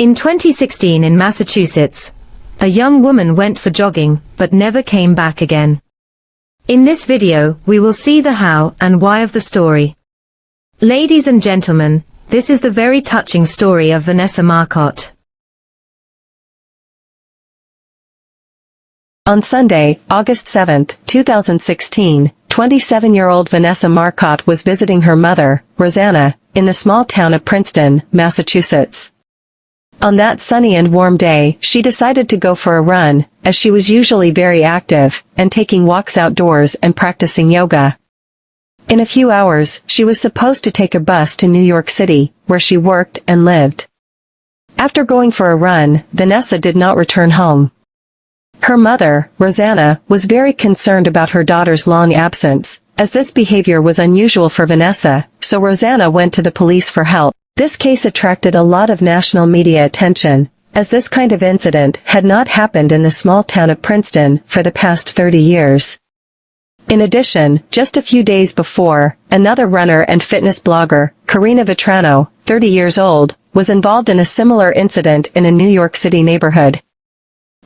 In 2016 in Massachusetts, a young woman went for jogging, but never came back again. In this video, we will see the how and why of the story. Ladies and gentlemen, this is the very touching story of Vanessa Marcotte. On Sunday, August 7, 2016, 27-year-old Vanessa Marcotte was visiting her mother, Rosanna, in the small town of Princeton, Massachusetts. On that sunny and warm day, she decided to go for a run, as she was usually very active, and taking walks outdoors and practicing yoga. In a few hours, she was supposed to take a bus to New York City, where she worked and lived. After going for a run, Vanessa did not return home. Her mother, Rosanna, was very concerned about her daughter's long absence, as this behavior was unusual for Vanessa, so Rosanna went to the police for help. This case attracted a lot of national media attention, as this kind of incident had not happened in the small town of Princeton for the past 30 years. In addition, just a few days before, another runner and fitness blogger, Karina Vetrano, 30 years old, was involved in a similar incident in a New York City neighborhood.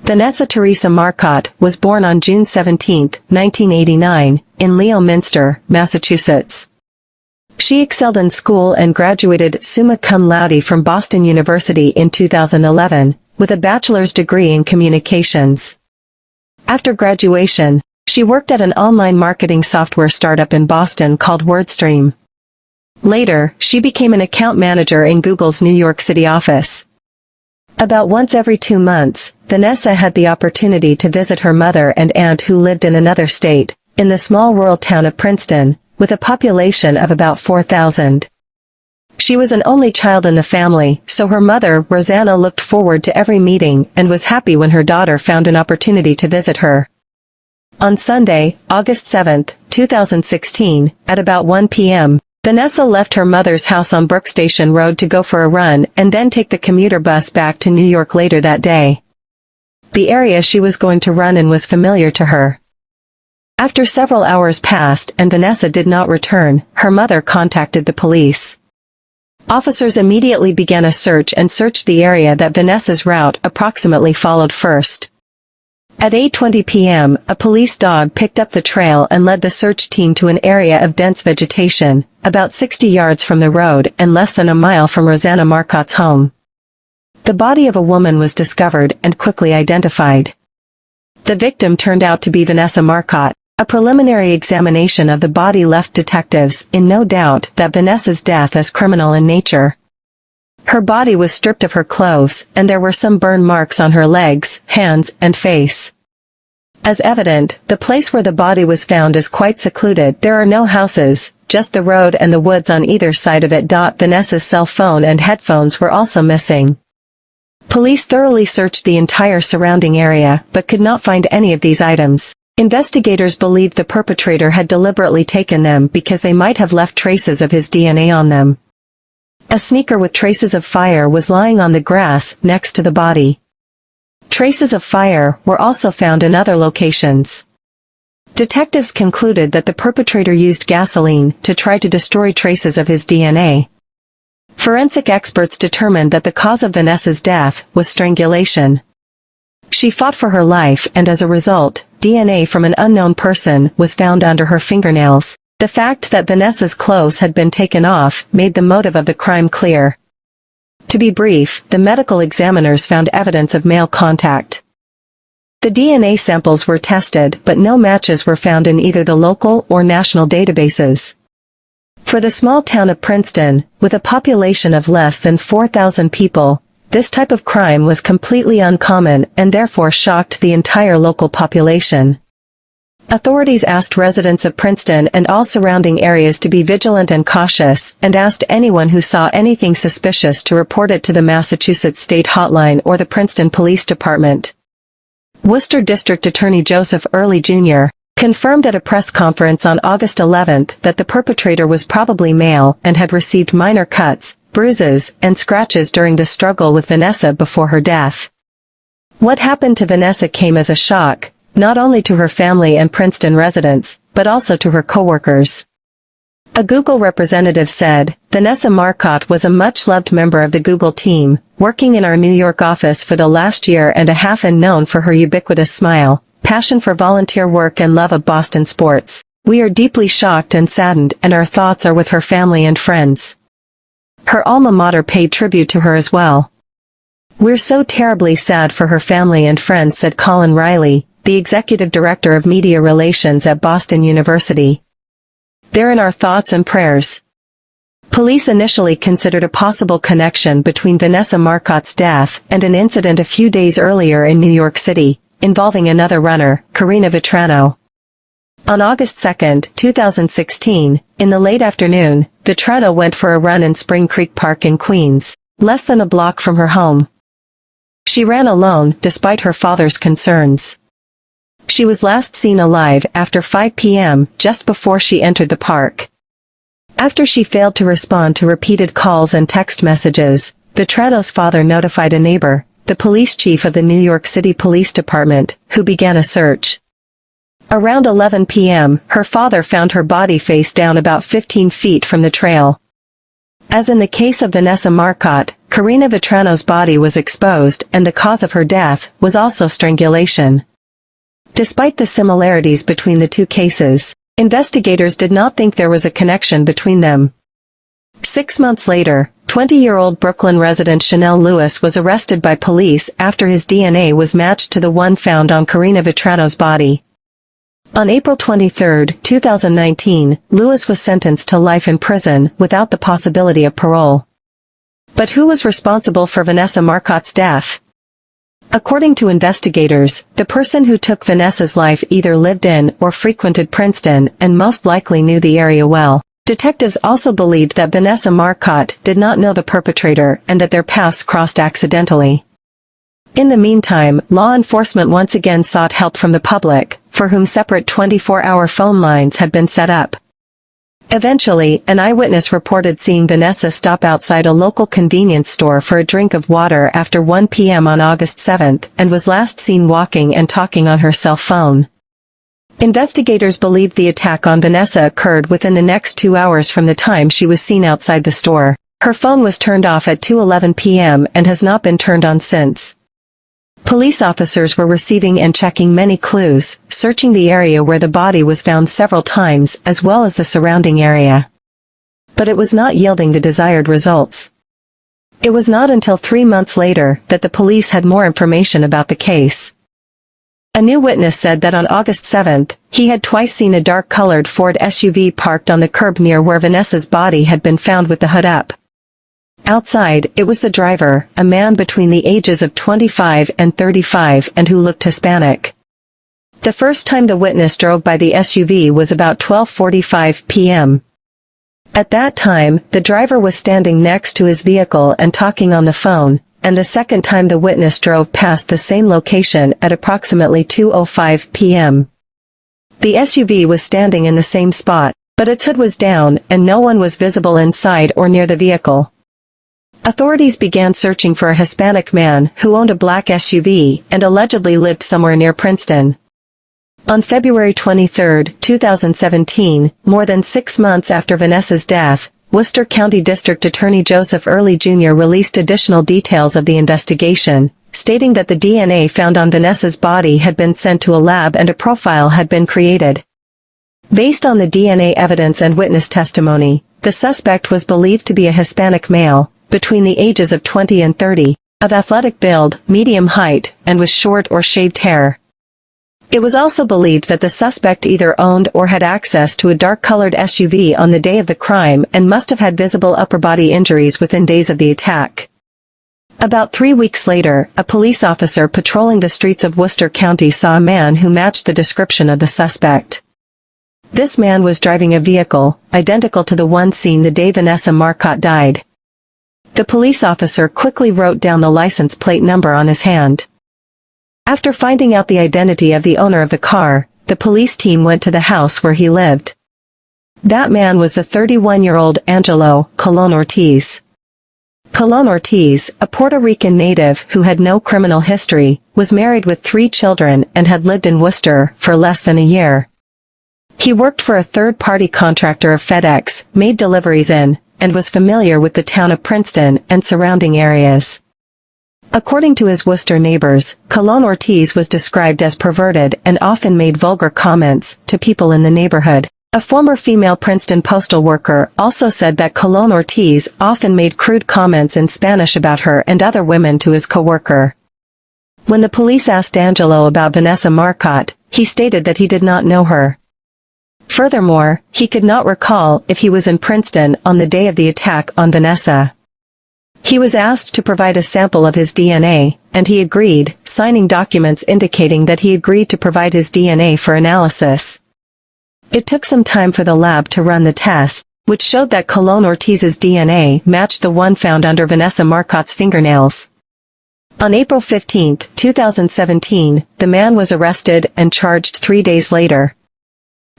Vanessa Teresa Marcotte was born on June 17, 1989, in Leominster, Massachusetts. She excelled in school and graduated summa cum laude from Boston University in 2011, with a bachelor's degree in communications. After graduation, she worked at an online marketing software startup in Boston called WordStream. Later, she became an account manager in Google's New York City office. About once every 2 months, Vanessa had the opportunity to visit her mother and aunt who lived in another state, in the small rural town of Princeton, with a population of about 4,000. She was an only child in the family, so her mother, Rosanna, looked forward to every meeting and was happy when her daughter found an opportunity to visit her. On Sunday, August 7, 2016, at about 1 p.m., Vanessa left her mother's house on Brook Station Road to go for a run and then take the commuter bus back to New York later that day. The area she was going to run in was familiar to her. After several hours passed and Vanessa did not return, her mother contacted the police. Officers immediately began a search and searched the area that Vanessa's route approximately followed first. At 8:20 p.m., a police dog picked up the trail and led the search team to an area of dense vegetation, about 60 yards from the road and less than a mile from Rosanna Marcotte's home. The body of a woman was discovered and quickly identified. The victim turned out to be Vanessa Marcotte. A preliminary examination of the body left detectives in no doubt that Vanessa's death is criminal in nature. Her body was stripped of her clothes, and there were some burn marks on her legs, hands, and face. As evident, the place where the body was found is quite secluded. There are no houses, just the road and the woods on either side of it. Vanessa's cell phone and headphones were also missing. Police thoroughly searched the entire surrounding area, but could not find any of these items. Investigators believed the perpetrator had deliberately taken them because they might have left traces of his DNA on them. A sneaker with traces of fire was lying on the grass next to the body. Traces of fire were also found in other locations. Detectives concluded that the perpetrator used gasoline to try to destroy traces of his DNA. Forensic experts determined that the cause of Vanessa's death was strangulation. She fought for her life and as a result, DNA from an unknown person was found under her fingernails. The fact that Vanessa's clothes had been taken off made the motive of the crime clear. To be brief, the medical examiners found evidence of male contact. The DNA samples were tested, but no matches were found in either the local or national databases. For the small town of Princeton, with a population of less than 4,000 people, this type of crime was completely uncommon and therefore shocked the entire local population. Authorities asked residents of Princeton and all surrounding areas to be vigilant and cautious, and asked anyone who saw anything suspicious to report it to the Massachusetts State Hotline or the Princeton Police Department. Worcester District Attorney Joseph Early Jr. confirmed at a press conference on August 11 that the perpetrator was probably male and had received minor cuts, bruises, and scratches during the struggle with Vanessa before her death. What happened to Vanessa came as a shock, not only to her family and Princeton residents, but also to her coworkers. A Google representative said, "Vanessa Marcotte was a much-loved member of the Google team, working in our New York office for the last year and a half and known for her ubiquitous smile, passion for volunteer work and love of Boston sports. We are deeply shocked and saddened, and our thoughts are with her family and friends." Her alma mater paid tribute to her as well. "We're so terribly sad for her family and friends," said Colin Riley, the executive director of media relations at Boston University. "They're in our thoughts and prayers." Police initially considered a possible connection between Vanessa Marcotte's death and an incident a few days earlier in New York City, involving another runner, Karina Vetrano. On August 2, 2016, in the late afternoon, Vetrano went for a run in Spring Creek Park in Queens, less than a block from her home. She ran alone, despite her father's concerns. She was last seen alive after 5 p.m., just before she entered the park. After she failed to respond to repeated calls and text messages, Vetrano's father notified a neighbor, the police chief of the New York City Police Department, who began a search. Around 11 p.m., her father found her body face down about 15 feet from the trail. As in the case of Vanessa Marcotte, Karina Vetrano's body was exposed and the cause of her death was also strangulation. Despite the similarities between the two cases, investigators did not think there was a connection between them. 6 months later, 20-year-old Brooklyn resident Chanel Lewis was arrested by police after his DNA was matched to the one found on Karina Vetrano's body. On April 23, 2019, Lewis was sentenced to life in prison without the possibility of parole. But who was responsible for Vanessa Marcotte's death? According to investigators, the person who took Vanessa's life either lived in or frequented Princeton and most likely knew the area well. Detectives also believed that Vanessa Marcotte did not know the perpetrator and that their paths crossed accidentally. In the meantime, law enforcement once again sought help from the public, for whom separate 24-hour phone lines had been set up. Eventually, an eyewitness reported seeing Vanessa stop outside a local convenience store for a drink of water after 1 p.m. on August 7 and was last seen walking and talking on her cell phone. Investigators believed the attack on Vanessa occurred within the next 2 hours from the time she was seen outside the store. Her phone was turned off at 2:11 p.m. and has not been turned on since. Police officers were receiving and checking many clues, searching the area where the body was found several times as well as the surrounding area. But it was not yielding the desired results. It was not until 3 months later that the police had more information about the case. A new witness said that on August 7, he had twice seen a dark-colored Ford SUV parked on the curb near where Vanessa's body had been found with the hood up. Outside, it was the driver, a man between the ages of 25 and 35 and who looked Hispanic. The first time the witness drove by the SUV was about 12:45 p.m. At that time, the driver was standing next to his vehicle and talking on the phone, and the second time the witness drove past the same location at approximately 2:05 p.m. The SUV was standing in the same spot, but its hood was down and no one was visible inside or near the vehicle. Authorities began searching for a Hispanic man who owned a black SUV and allegedly lived somewhere near Princeton. On February 23, 2017, more than 6 months after Vanessa's death, Worcester County District Attorney Joseph Early Jr. released additional details of the investigation, stating that the DNA found on Vanessa's body had been sent to a lab and a profile had been created. Based on the DNA evidence and witness testimony, the suspect was believed to be a Hispanic male, between the ages of 20 and 30, of athletic build, medium height, and with short or shaved hair. It was also believed that the suspect either owned or had access to a dark-colored SUV on the day of the crime and must have had visible upper body injuries within days of the attack. About 3 weeks later, a police officer patrolling the streets of Worcester County saw a man who matched the description of the suspect. This man was driving a vehicle, identical to the one seen the day Vanessa Marcotte died. The police officer quickly wrote down the license plate number on his hand. After finding out the identity of the owner of the car, the police team went to the house where he lived. That man was the 31-year-old Angelo Colon Ortiz. Colon Ortiz, a Puerto Rican native who had no criminal history, was married with 3 children and had lived in Worcester for less than a year. He worked for a third-party contractor of FedEx, made deliveries in, and was familiar with the town of Princeton and surrounding areas. According to his Worcester neighbors, Colon Ortiz was described as perverted and often made vulgar comments to people in the neighborhood. A former female Princeton postal worker also said that Colon Ortiz often made crude comments in Spanish about her and other women to his coworker. When the police asked Angelo about Vanessa Marcotte, he stated that he did not know her. Furthermore, he could not recall if he was in Princeton on the day of the attack on Vanessa. He was asked to provide a sample of his DNA, and he agreed, signing documents indicating that he agreed to provide his DNA for analysis. It took some time for the lab to run the test, which showed that Colon Ortiz's DNA matched the one found under Vanessa Marcotte's fingernails. On April 15, 2017, the man was arrested and charged 3 days later.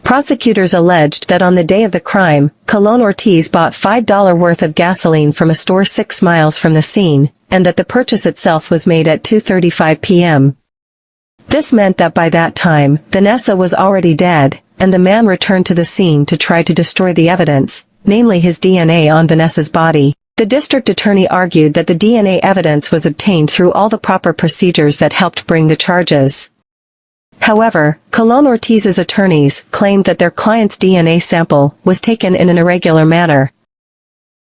Prosecutors alleged that on the day of the crime, Colon Ortiz bought $5 worth of gasoline from a store 6 miles from the scene, and that the purchase itself was made at 2:35 p.m. This meant that by that time, Vanessa was already dead, and the man returned to the scene to try to destroy the evidence, namely his DNA on Vanessa's body. The district attorney argued that the DNA evidence was obtained through all the proper procedures that helped bring the charges. However, Colon Ortiz's attorneys claimed that their client's DNA sample was taken in an irregular manner.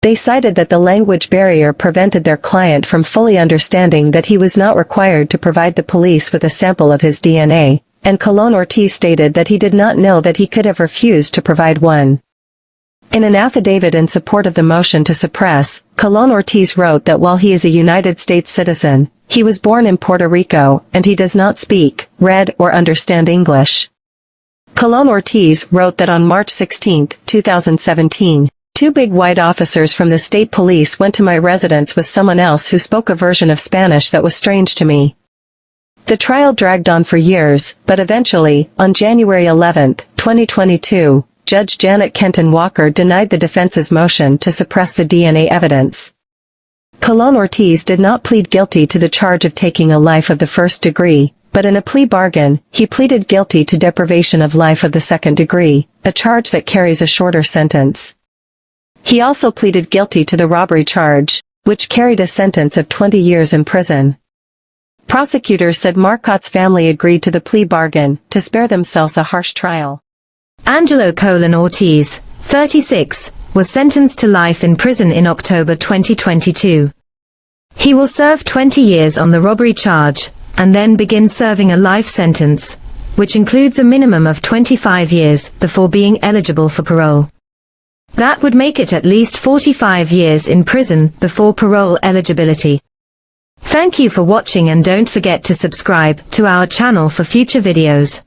They cited that the language barrier prevented their client from fully understanding that he was not required to provide the police with a sample of his DNA, and Colon Ortiz stated that he did not know that he could have refused to provide one. In an affidavit in support of the motion to suppress, Colon Ortiz wrote that while he is a United States citizen, he was born in Puerto Rico, and he does not speak, read or understand English. Colon Ortiz wrote that on March 16, 2017, 2 big white officers from the state police went to my residence with someone else who spoke a version of Spanish that was strange to me. The trial dragged on for years, but eventually, on January 11, 2022, Judge Janet Kenton Walker denied the defense's motion to suppress the DNA evidence. Colon Ortiz did not plead guilty to the charge of taking a life of the first degree, but in a plea bargain, he pleaded guilty to deprivation of life of the second degree, a charge that carries a shorter sentence. He also pleaded guilty to the robbery charge, which carried a sentence of 20 years in prison. Prosecutors said Marcotte's family agreed to the plea bargain to spare themselves a harsh trial. Angelo Colon Ortiz, 36, was sentenced to life in prison in October 2022. He will serve 20 years on the robbery charge, and then begin serving a life sentence, which includes a minimum of 25 years before being eligible for parole. That would make it at least 45 years in prison before parole eligibility. Thank you for watching, and don't forget to subscribe to our channel for future videos.